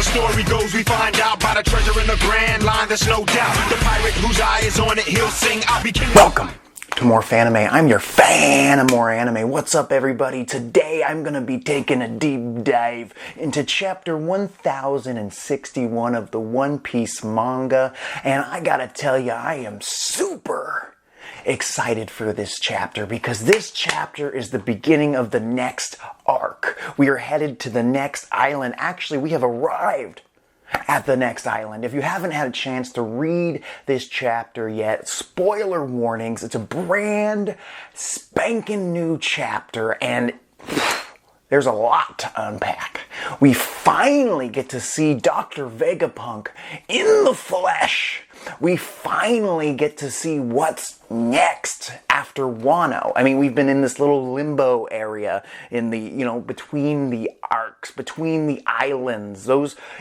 the story goes, we find out about a treasure in the Grand Line. There's no doubt. The pirate whose eye is on it, he'll sing, I'll be king. Welcome to More Fanime. I'm your fan of More Anime. What's up, everybody? Today I'm going to be taking a deep dive into chapter 1061 of the One Piece manga. And I gotta tell you, I am super excited for this chapter because this chapter is the beginning of the next arc. We are headed to the next island. Actually, we have arrived at the next island. If you haven't had a chance to read this chapter yet, spoiler warnings, it's a brand spanking new chapter and there's a lot to unpack. We finally get to see Dr. Vegapunk in the flesh. We finally get to see what's next after Wano. I mean, we've been in this little limbo area in the, between the arcs, between the islands.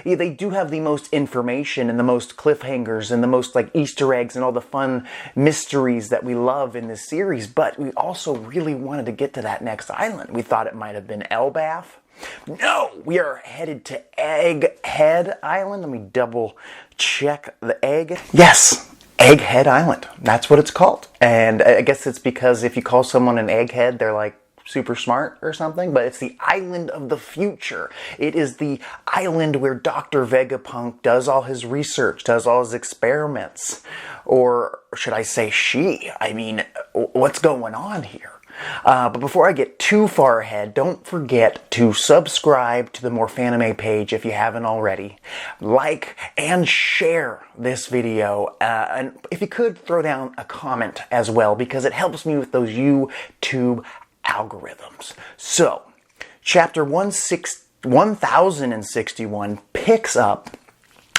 They do have the most information and the most cliffhangers and the most Easter eggs and all the fun mysteries that we love in this series. But we also really wanted to get to that next island. We thought it might have been Elbaf. No, we are headed to Egghead Island. Let me double check the egg. Yes, Egghead Island. That's what it's called. And I guess it's because if you call someone an egghead, they're super smart or something, but it's the island of the future. It is the island where Dr. Vegapunk does all his research, does all his experiments. Or should I say she? I mean, what's going on here? But before I get too far ahead, don't forget to subscribe to the More Fanime page if you haven't already. Like and share this video. And if you could, throw down a comment as well, because it helps me with those YouTube algorithms. So, chapter 1061 picks up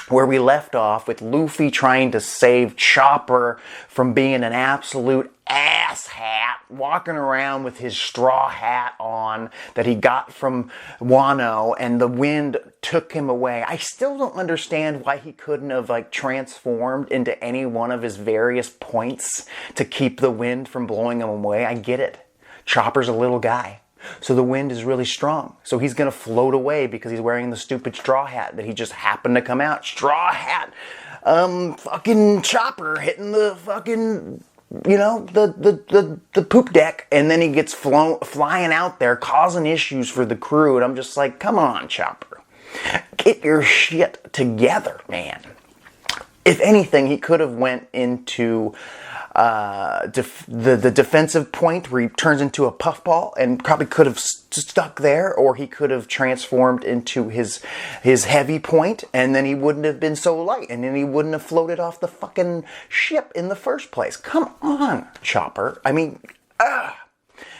where we left off with Luffy trying to save Chopper from being an absolute asshat, walking around with his straw hat on that he got from Wano, and the wind took him away. I still don't understand why he couldn't have transformed into any one of his various points to keep the wind from blowing him away. I get it. Chopper's a little guy. So the wind is really strong. So he's going to float away because he's wearing the stupid straw hat that he just happened to come out. Straw hat. Fucking Chopper hitting the fucking, the poop deck. And then he gets flying out there causing issues for the crew. And I'm just like, come on, Chopper. Get your shit together, man. If anything, he could have went into the defensive point where he turns into a puffball and probably could have stuck there, or he could have transformed into his heavy point, and then he wouldn't have been so light, and then he wouldn't have floated off the fucking ship in the first place. Come on, Chopper. I mean,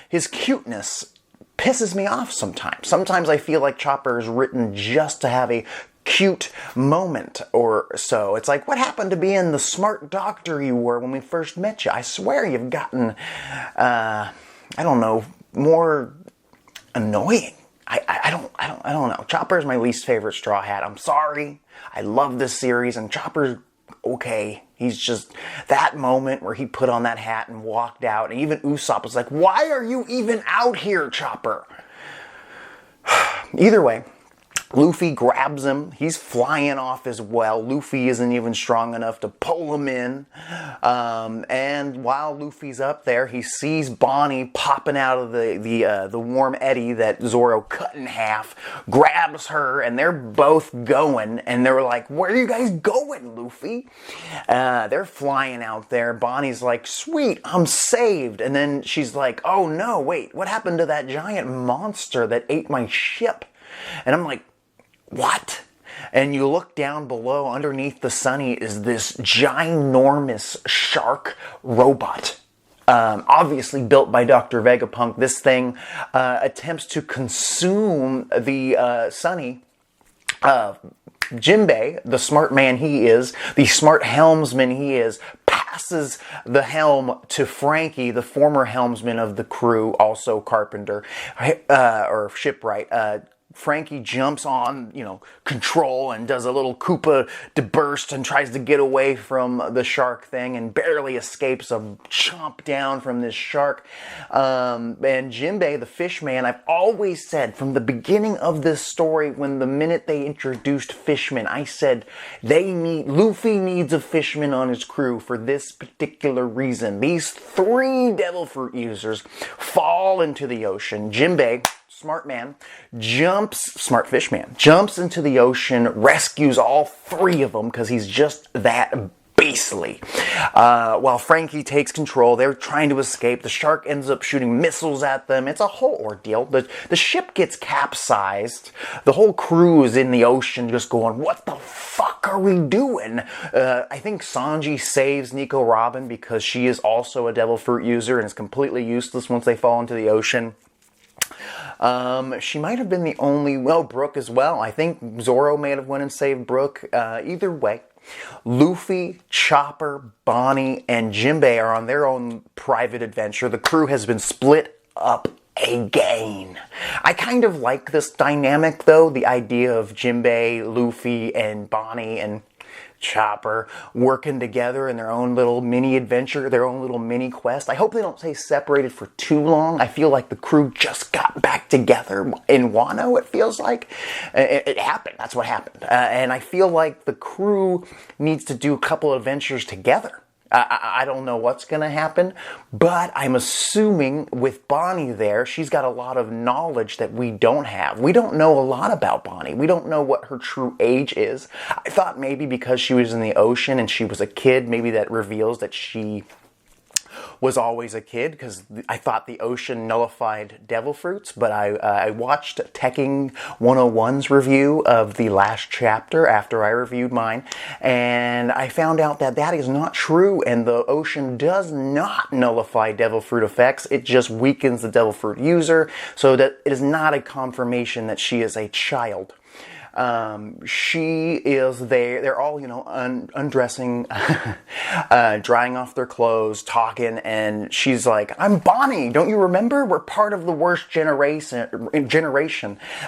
his cuteness pisses me off sometimes. Sometimes I feel like Chopper is written just to have a cute moment or so. It's like, what happened to being the smart doctor you were when we first met you? I swear you've gotten, more annoying. I don't know. Chopper is my least favorite Straw Hat. I'm sorry. I love this series, and Chopper's okay. He's just that moment where he put on that hat and walked out, and even Usopp was like, why are you even out here, Chopper? Either way, Luffy grabs him. He's flying off as well. Luffy isn't even strong enough to pull him in. And while Luffy's up there, he sees Bonnie popping out of the warm eddy that Zoro cut in half, grabs her, and they're both going. And they're like, where are you guys going, Luffy? They're flying out there. Bonnie's like, sweet, I'm saved. And then she's like, oh no, wait, what happened to that giant monster that ate my ship? And I'm like, what? And you look down below, underneath the Sunny is this ginormous shark robot. Obviously built by Dr. Vegapunk. This thing attempts to consume the Sunny. Jinbei, the smart man he is, the smart helmsman he is, passes the helm to Frankie, the former helmsman of the crew, also carpenter, or shipwright. Frankie jumps on, control and does a little Koopa de burst and tries to get away from the shark thing and barely escapes a chomp down from this shark. And Jinbei, the fish man, I've always said from the beginning of this story, when the minute they introduced fishmen, I said Luffy needs a fishman on his crew for this particular reason. These 3 devil fruit users fall into the ocean. Jinbei, smart fish man, jumps into the ocean, rescues all 3 of them because he's just that beastly. While Frankie takes control, they're trying to escape. The shark ends up shooting missiles at them. It's a whole ordeal. The ship gets capsized. The whole crew is in the ocean just going, what the fuck are we doing? I think Sanji saves Nico Robin because she is also a devil fruit user and is completely useless once they fall into the ocean. She might have been the only, Brook as well. I think Zoro may have went and saved Brook. Either way, Luffy, Chopper, Bonnie, and Jinbei are on their own private adventure. The crew has been split up again. I kind of like this dynamic, though, the idea of Jinbei, Luffy, and Bonnie, and Chopper working together in their own little mini adventure, their own little mini quest. I hope they don't stay separated for too long. I feel like the crew just got back together in Wano, it feels like. It happened. That's what happened. And I feel like the crew needs to do a couple of adventures together. I don't know what's going to happen, but I'm assuming with Bonnie there, she's got a lot of knowledge that we don't have. We don't know a lot about Bonnie. We don't know what her true age is. I thought maybe because she was in the ocean and she was a kid, maybe that reveals that she was always a kid, because I thought the ocean nullified devil fruits, but I watched Tekking 101's review of the last chapter after I reviewed mine, and I found out that that is not true, and the ocean does not nullify devil fruit effects. It just weakens the devil fruit user, so that it is not a confirmation that she is a child. She is there, they're all, undressing, drying off their clothes, talking, and she's like, I'm Bonnie, don't you remember? We're part of the worst generation.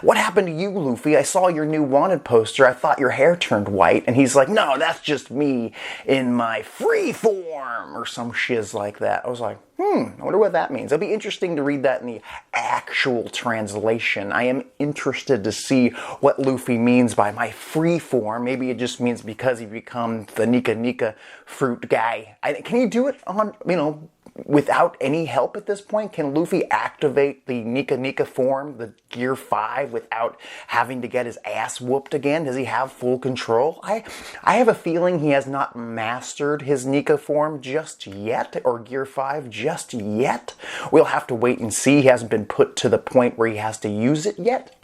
What happened to you, Luffy? I saw your new wanted poster, I thought your hair turned white, and he's like, no, that's just me in my free form, or some shiz like that. I was like, I wonder what that means. It'll be interesting to read that in the actual translation. I am interested to see what Luffy means by my free form. Maybe it just means because he becomes the Nika Nika fruit guy. Can he do it on, without any help at this point? Can Luffy activate the Nika Nika form, the Gear 5, without having to get his ass whooped again? Does he have full control? I have a feeling he has not mastered his Nika form just yet, or Gear 5 just yet. We'll have to wait and see. He hasn't been put to the point where he has to use it yet,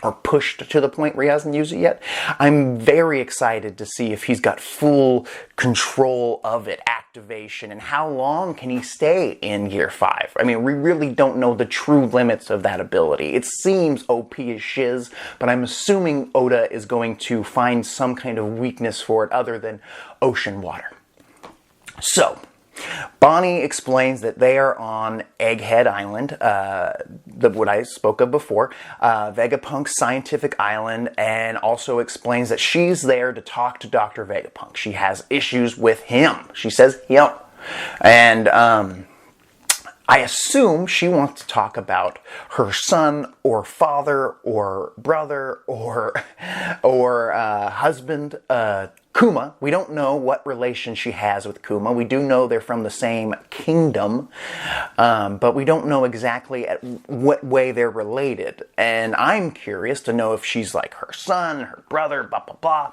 or pushed to the point where he hasn't used it yet. I'm very excited to see if he's got full control of it, activation, and how long can he stay in Gear 5? We really don't know the true limits of that ability. It seems OP as shiz, but I'm assuming Oda is going to find some kind of weakness for it other than ocean water. So, Bonnie explains that they are on Egghead Island, what I spoke of before, Vegapunk's scientific island, and also explains that she's there to talk to Dr. Vegapunk. She has issues with him. She says him. And I assume she wants to talk about her son or father or brother or husband, Kuma. We don't know what relation she has with Kuma. We do know they're from the same kingdom, but we don't know exactly at what way they're related. And I'm curious to know if she's like her son, her brother, blah, blah,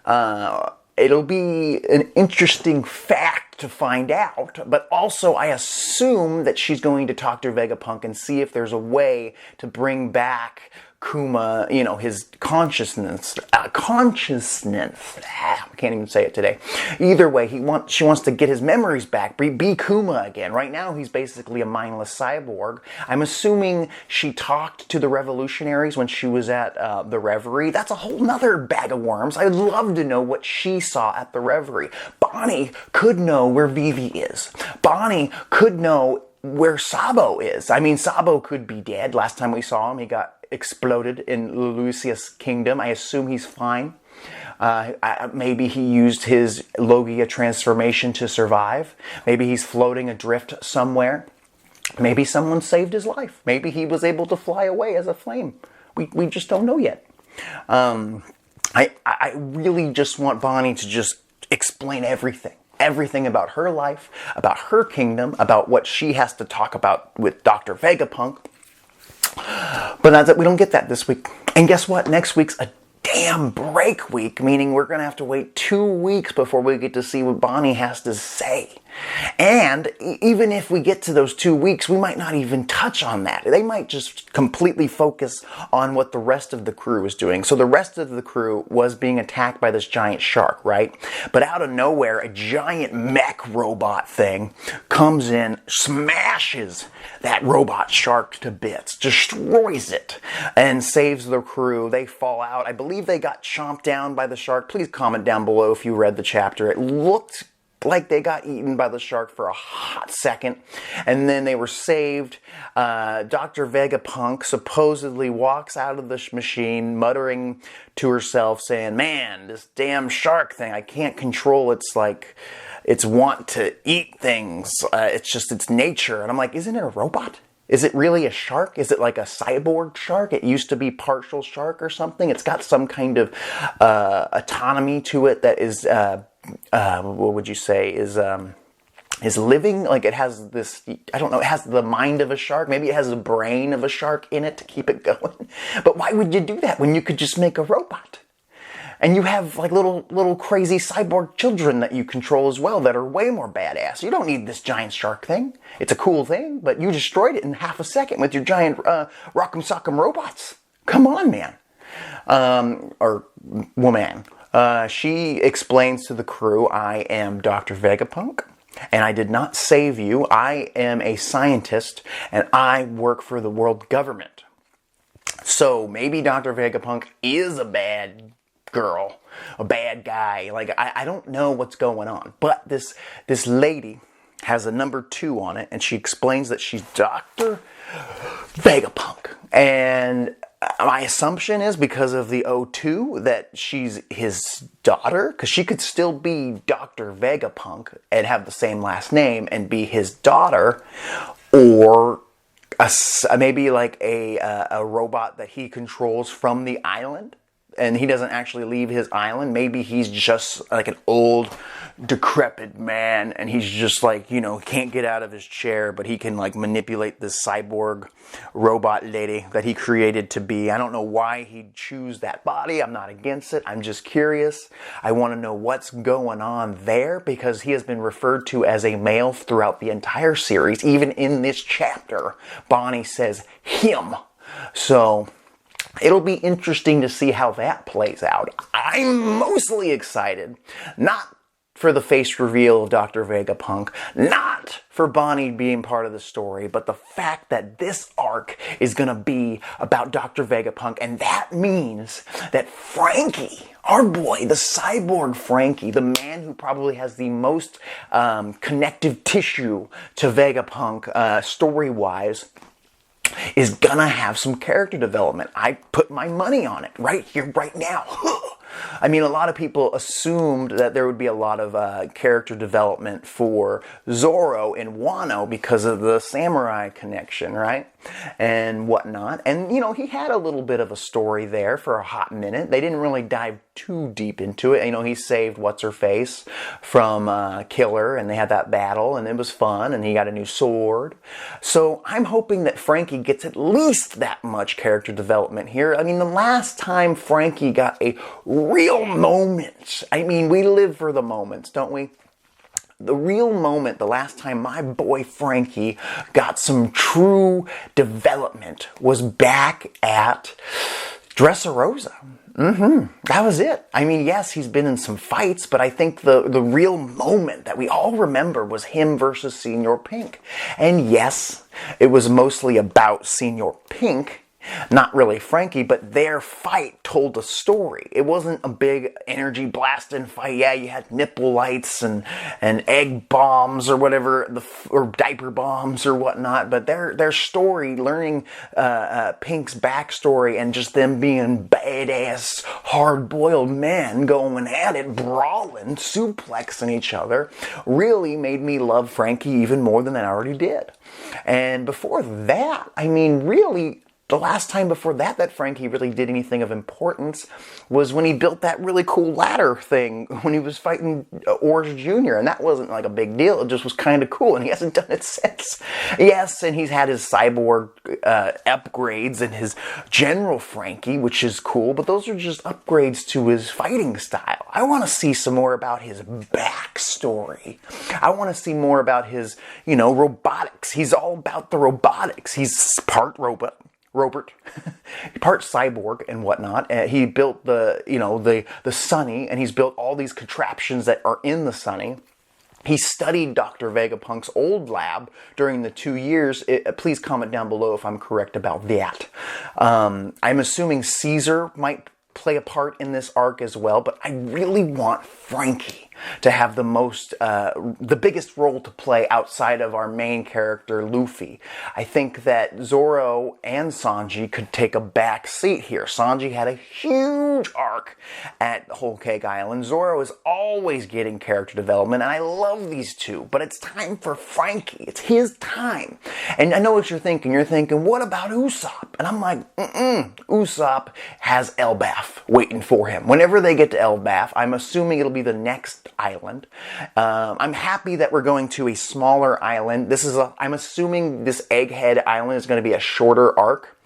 blah. It'll be an interesting fact to find out, but also I assume that she's going to talk to Vegapunk and see if there's a way to bring back Kuma, his consciousness. I can't even say it today. Either way, she wants to get his memories back, be Kuma again. Right now, he's basically a mindless cyborg. I'm assuming she talked to the revolutionaries when she was at the Reverie. That's a whole nother bag of worms. I'd love to know what she saw at the Reverie. Bonnie could know where Vivi is. Bonnie could know where Sabo is. Sabo could be dead. Last time we saw him, he got exploded in Lucius' kingdom. I assume he's fine. Maybe he used his Logia transformation to survive. Maybe he's floating adrift somewhere. Maybe someone saved his life. Maybe he was able to fly away as a flame. We just don't know yet. I really just want Bonnie to just explain everything. Everything about her life, about her kingdom, about what she has to talk about with Dr. Vegapunk. But that's it. We don't get that this week. And guess what? Next week's a damn break week, meaning we're going to have to wait 2 weeks before we get to see what Bonnie has to say. And even if we get to those 2 weeks, we might not even touch on that. They might just completely focus on what the rest of the crew is doing. So the rest of the crew was being attacked by this giant shark, right? But out of nowhere, a giant mech robot thing comes in, smashes that robot shark to bits, destroys it, and saves the crew. They fall out. I believe they got chomped down by the shark. Please comment down below if you read the chapter. It looked like they got eaten by the shark for a hot second, and then they were saved. Dr. Vegapunk supposedly walks out of the machine muttering to herself, saying, man, this damn shark thing, I can't control its want to eat things. It's just its nature. And I'm like, isn't it a robot? Is it really a shark? Is it like a cyborg shark? It used to be partial shark or something. It's got some kind of autonomy to it that is what would you say is living. Like it has this, I don't know, it has the mind of a shark. Maybe it has the brain of a shark in it to keep it going. But why would you do that when you could just make a robot? And you have like little crazy cyborg children that you control as well that are way more badass. You don't need this giant shark thing. It's a cool thing, but you destroyed it in half a second with your giant rock'em sock'em robots. Come on, man. Or woman. She explains to the crew, I am Dr. Vegapunk, and I did not save you. I am a scientist, and I work for the world government. So maybe Dr. Vegapunk is a bad girl, a bad guy. Like, I don't know what's going on. But this lady has a number 2 on it, and she explains that she's Dr. Vegapunk. And my assumption is because of the O2 that she's his daughter, because she could still be Dr. Vegapunk and have the same last name and be his daughter, or maybe like a robot that he controls from the island. And he doesn't actually leave his island. Maybe he's just like an old, decrepit man, and he's just like, you know, can't get out of his chair, but he can like manipulate this cyborg robot lady that he created to be. I don't know why he'd choose that body. I'm not against it. I'm just curious. I want to know what's going on there, because he has been referred to as a male throughout the entire series. Even in this chapter, Bonnie says him. So it'll be interesting to see how that plays out. I'm mostly excited, not for the face reveal of Dr. Vegapunk, not for Bonnie being part of the story, but the fact that this arc is going to be about Dr. Vegapunk, and that means that Franky, our boy, the cyborg Franky, the man who probably has the most connective tissue to Vegapunk story-wise, is gonna have some character development. I put my money on it right here, right now. I mean, a lot of people assumed that there would be a lot of character development for Zoro and Wano because of the samurai connection, right? And whatnot. And, you know, he had a little bit of a story there for a hot minute. They didn't really dive too deep into it. You know, he saved What's-Her-Face from Killer, and they had that battle, and it was fun, and he got a new sword. So I'm hoping that Franky gets at least that much character development here. I mean, the last time Franky got a real moment, I mean, we live for the moments, don't we? The real moment, the last time my boy Franky got some true development was back at Dressrosa. That was it. I mean, yes, he's been in some fights, but I think the real moment that we all remember was him versus Senior Pink. And yes, it was mostly about Senior Pink, Not really Frankie, but their fight told a story. It wasn't a big energy blasting fight. Yeah, you had nipple lights and egg bombs or whatever, or diaper bombs or whatnot, but their story, learning Pink's backstory and just them being badass, hard-boiled men going at it, brawling, suplexing each other, really made me love Frankie even more than I already did. And before that, I mean, really, the last time before that Frankie really did anything of importance was when he built that really cool ladder thing when he was fighting Orange Jr., and that wasn't like a big deal. It just was kind of cool, and he hasn't done it since. Yes, and he's had his cyborg upgrades and his General Frankie, which is cool, but those are just upgrades to his fighting style. I want to see some more about his backstory. I want to see more about his, robotics. He's all about the robotics. He's part robot. Robert, part cyborg and whatnot. He built the Sunny, and he's built all these contraptions that are in the Sunny. He studied Dr. Vegapunk's old lab during the 2 years. Please comment down below if I'm correct about that. I'm assuming Caesar might play a part in this arc as well, but I really want Frankie to have the biggest role to play outside of our main character, Luffy. I think that Zoro and Sanji could take a back seat here. Sanji had a huge arc at Whole Cake Island. Zoro is always getting character development, and I love these two, but it's time for Frankie. It's his time. And I know what you're thinking. You're thinking, what about Usopp? And I'm like, Usopp has Elbaf waiting for him. Whenever they get to Elbaf, I'm assuming it'll be the next island. I'm happy that we're going to a smaller island. I'm assuming this Egghead Island is going to be a shorter arc,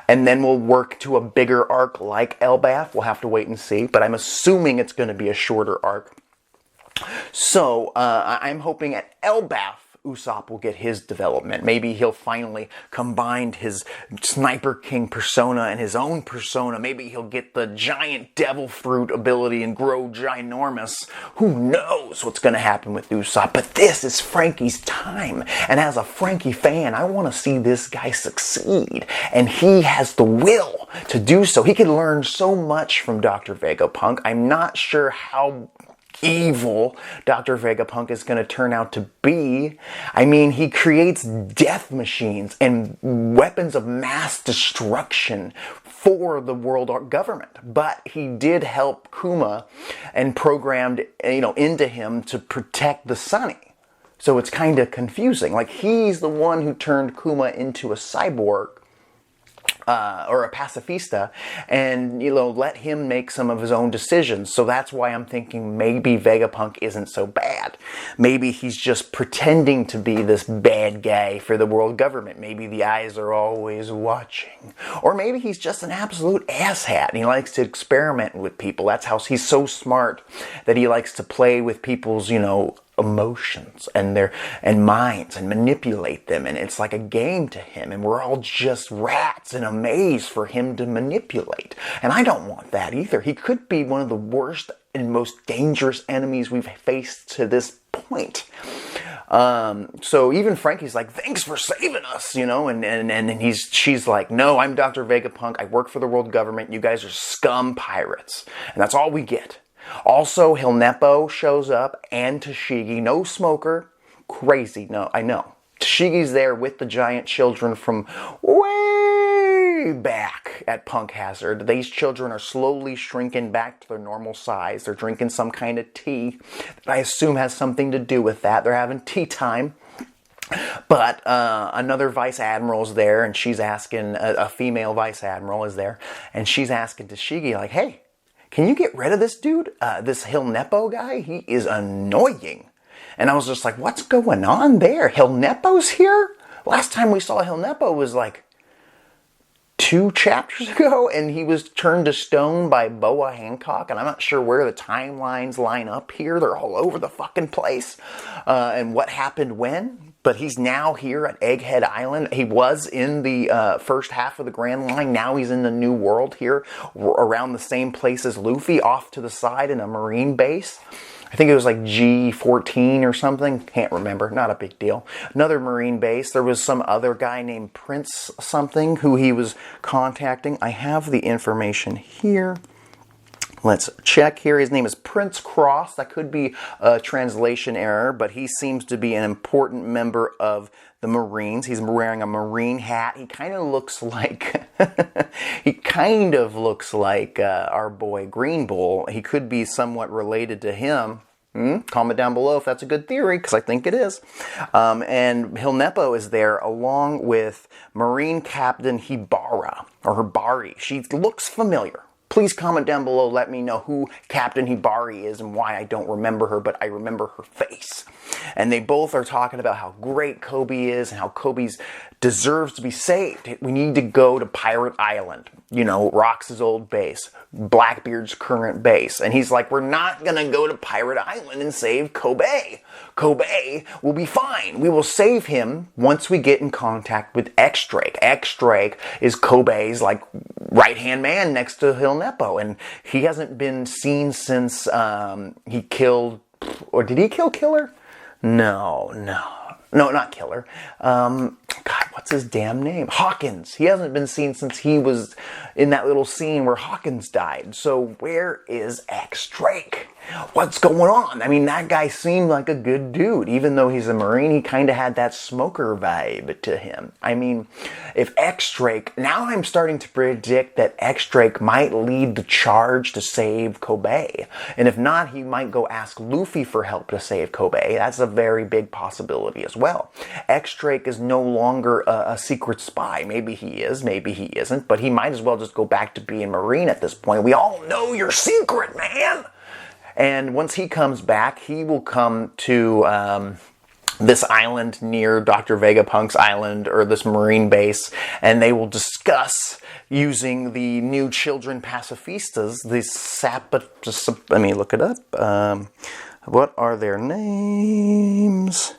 and then we'll work to a bigger arc like Elbaf. We'll have to wait and see, but I'm assuming it's going to be a shorter arc. So I'm hoping at Elbaf Usopp will get his development. Maybe he'll finally combine his Sniper King persona and his own persona. Maybe he'll get the giant devil fruit ability and grow ginormous. Who knows what's going to happen with Usopp? But this is Frankie's time. And as a Frankie fan, I want to see this guy succeed. And he has the will to do so. He can learn so much from Dr. Vegapunk. I'm not sure how evil Dr. Vegapunk is going to turn out to be. I mean, he creates death machines and weapons of mass destruction for the world government. But he did help Kuma and programmed, into him to protect the Sunny. So it's kind of confusing. Like, he's the one who turned Kuma into a cyborg. Or a pacifista, and let him make some of his own decisions. So that's why I'm thinking maybe Vegapunk isn't so bad. Maybe he's just pretending to be this bad guy for the world government. Maybe the eyes are always watching. Or maybe he's just an absolute asshat and he likes to experiment with people. That's how he's so smart, that he likes to play with people's, emotions and minds and manipulate them, and it's like a game to him, and we're all just rats in a maze for him to manipulate. And I don't want that either. He could be one of the worst and most dangerous enemies we've faced to this point. So even Frankie's like, thanks for saving us, and she's like, no, I'm Dr. Vegapunk. I work for the world government. You guys are scum pirates. And that's all we get. Also, Hilnepo shows up, and Tashigi. No Smoker. Crazy. No, I know. Tashigi's there with the giant children from way back at Punk Hazard. These children are slowly shrinking back to their normal size. They're drinking some kind of tea that I assume has something to do with that. They're having tea time. But another vice admiral's there, and she's asking, a female vice admiral is there, and she's asking Tashigi, like, hey, can you get rid of this dude? This Hilnepo guy? He is annoying. And I was just like, what's going on there? Hilnepo's here? Last time we saw Hilnepo was like 2 chapters ago, and he was turned to stone by Boa Hancock, and I'm not sure where the timelines line up here. They're all over the fucking place. And what happened when? But he's now here at Egghead Island. He was in the first half of the Grand Line. Now he's in the New World here, around the same place as Luffy, off to the side in a marine base. I think it was like G14 or something. Can't remember. Not a big deal. Another Marine base. There was some other guy named Prince something who he was contacting. I have the information here. Let's check here. His name is Prince Cross. That could be a translation error, but he seems to be an important member of the Marines. He's wearing a Marine hat. He kind of looks like our boy Green Bull. He could be somewhat related to him. Comment down below if that's a good theory, because I think it is. And Hilnepo is there along with Marine Captain Hibara, or Hibari. She looks familiar. Please comment down below, let me know who Captain Hibari is and why I don't remember her, but I remember her face. And they both are talking about how great Kobe is and how Kobe deserves to be saved. We need to go to Pirate Island, you know, Rox's old base, Blackbeard's current base. And he's like, we're not going to go to Pirate Island and save Kobe. Kobe will be fine. We will save him once we get in contact with X-Drake. X-Drake is Kobe's like right-hand man next to Hilnepo, and he hasn't been seen since he killed, or did he kill Killer? No, not Killer. God, what's his damn name? Hawkins. He hasn't been seen since he was in that little scene where Hawkins died. So where is X-Drake? What's going on? I mean, that guy seemed like a good dude. Even though he's a Marine, he kind of had that smoker vibe to him. I mean, if X-Drake... Now I'm starting to predict that X-Drake might lead the charge to save Kobe. And if not, he might go ask Luffy for help to save Kobe. That's a very big possibility as well. X-Drake is no longer a secret spy. Maybe he is, maybe he isn't. But he might as well just go back to being Marine at this point. We all know your secret, man! And once he comes back, he will come to this island near Dr. Vegapunk's island, or this Marine base, and they will discuss using the new children pacifistas, let me look it up. What are their names?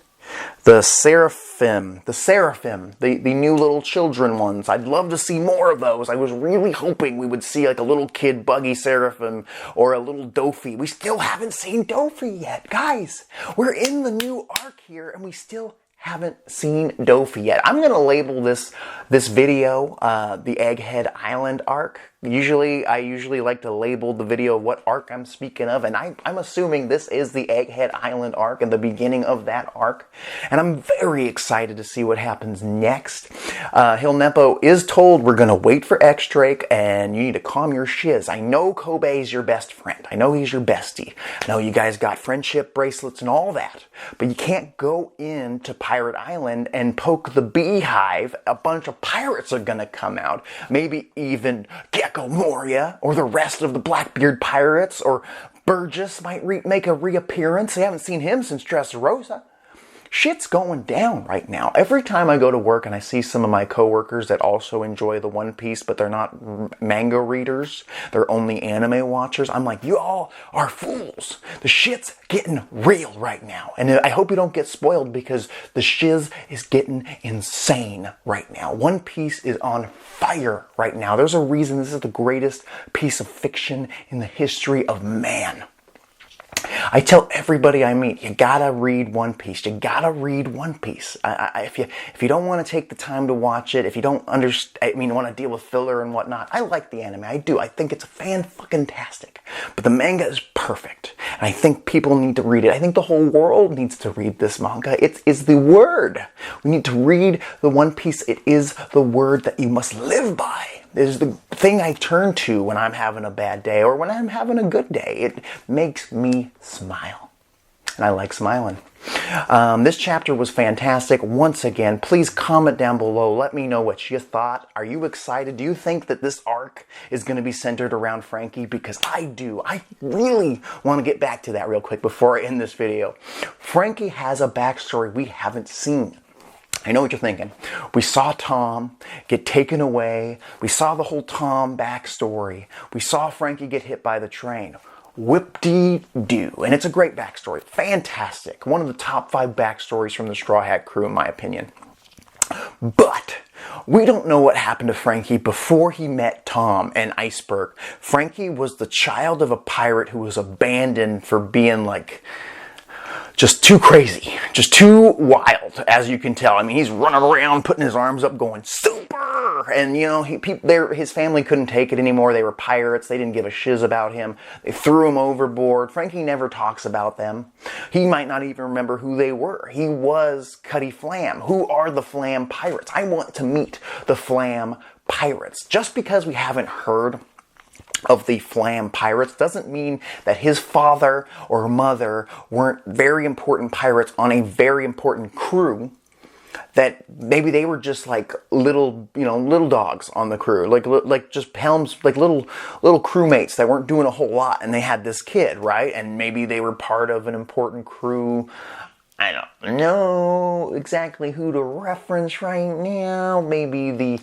The Seraphim, the new little children ones. I'd love to see more of those. I was really hoping we would see like a little kid buggy Seraphim or a little Dofi. We still haven't seen Dofi yet. Guys, we're in the new arc here and we still haven't seen Dofi yet. I'm going to label this video the Egghead Island arc. I usually like to label the video what arc I'm speaking of, and I'm assuming this is the Egghead Island arc and the beginning of that arc. And I'm very excited to see what happens next. Hilnepo is told we're going to wait for X-Drake and you need to calm your shiz. I know Kobe's your best friend. I know he's your bestie. I know you guys got friendship bracelets and all that. But you can't go into Pirate Island and poke the beehive. A bunch of pirates are going to come out. Maybe even Gecko Moria or the rest of the Blackbeard pirates, or Burgess might make a reappearance. I haven't seen him since Dressrosa. Shit's going down right now. Every time I go to work and I see some of my coworkers that also enjoy the One Piece, but they're not manga readers, they're only anime watchers, I'm like, you all are fools. The shit's getting real right now. And I hope you don't get spoiled, because the shiz is getting insane right now. One Piece is on fire right now. There's a reason this is the greatest piece of fiction in the history of man. I tell everybody I meet, you gotta read One Piece. You gotta read One Piece. If you don't want to take the time to watch it, if you don't want to deal with filler and whatnot, I like the anime. I do. I think it's fan-fucking-tastic. But the manga is perfect. And I think people need to read it. I think the whole world needs to read this manga. It is the word. We need to read the One Piece. It is the word that you must live by. It is the thing I turn to when I'm having a bad day or when I'm having a good day. It makes me smile. And I like smiling. This chapter was fantastic. Once again, please comment down below. Let me know what you thought. Are you excited? Do you think that this arc is going to be centered around Franky? Because I do. I really want to get back to that real quick before I end this video. Franky has a backstory we haven't seen. I know what you're thinking. We saw Tom get taken away. We saw the whole Tom backstory. We saw Franky get hit by the train. Whip-dee-doo. And it's a great backstory. Fantastic. One of the top 5 backstories from the Straw Hat Crew, in my opinion. But We don't know what happened to Frankie before he met Tom and Iceberg. Frankie was the child of a pirate who was abandoned for being like just too crazy, just too wild, as you can tell. I mean, he's running around, putting his arms up, going super, and you know, his family couldn't take it anymore. They were pirates. They didn't give a shiz about him. They threw him overboard. Frankie never talks about them. He might not even remember who they were. He was Cutty Flam. Who are the Flam Pirates? I want to meet the Flam Pirates. Just because we haven't heard of the Flam Pirates doesn't mean that his father or mother weren't very important pirates on a very important crew, that maybe they were just like little dogs on the crew, like just helms, like little crewmates that weren't doing a whole lot, and they had this kid, right? And maybe they were part of an important crew. I don't know exactly who to reference right now. Maybe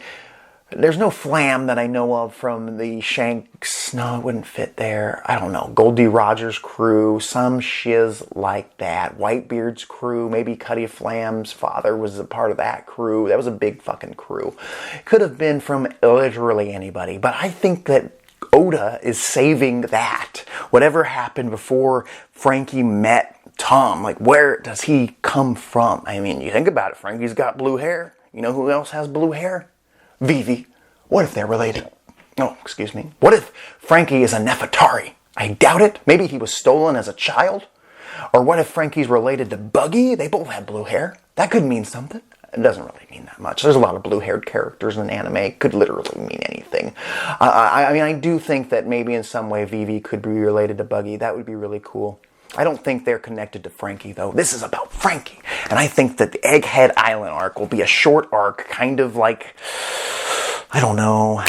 there's no Flam that I know of from the Shanks. No, it wouldn't fit there. I don't know. Goldie Rogers' crew, some shiz like that. Whitebeard's crew, maybe Cutty Flam's father was a part of that crew. That was a big fucking crew. It could have been from literally anybody, but I think that Oda is saving that. Whatever happened before Frankie met Tom, like where does he come from? I mean, you think about it, Frankie's got blue hair. You know who else has blue hair? Vivi. What if they're related? Oh, excuse me. What if Frankie is a Nefertari? I doubt it. Maybe he was stolen as a child. Or what if Frankie's related to Buggy? They both have blue hair. That could mean something. It doesn't really mean that much. There's a lot of blue-haired characters in anime. It could literally mean anything. I mean, I do think that maybe in some way Vivi could be related to Buggy. That would be really cool. I don't think they're connected to Frankie, though. This is about Frankie. And I think that the Egghead Island arc will be a short arc, kind of like, I don't know,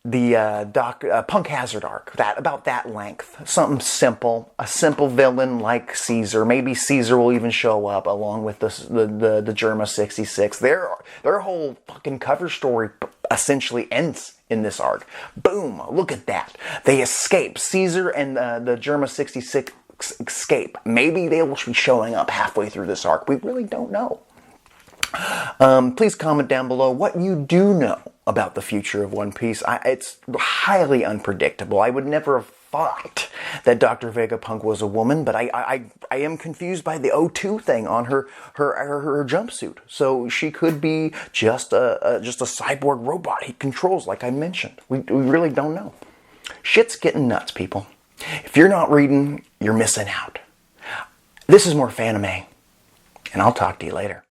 the Punk Hazard arc, about that length. Something simple, a simple villain like Caesar. Maybe Caesar will even show up along with the Germa 66. Their whole fucking cover story essentially ends in this arc. Boom! Look at that. They escape. Caesar and the Germa 66 escape. Maybe they will be showing up halfway through this arc. We really don't know. Please comment down below what you do know about the future of One Piece. It's highly unpredictable. I would never have thought that Dr. Vegapunk was a woman, but I am confused by the O2 thing on her jumpsuit. So she could be just a cyborg robot he controls, like I mentioned. We really don't know. Shit's getting nuts, people. If you're not reading, you're missing out. This is more Fanime, and I'll talk to you later.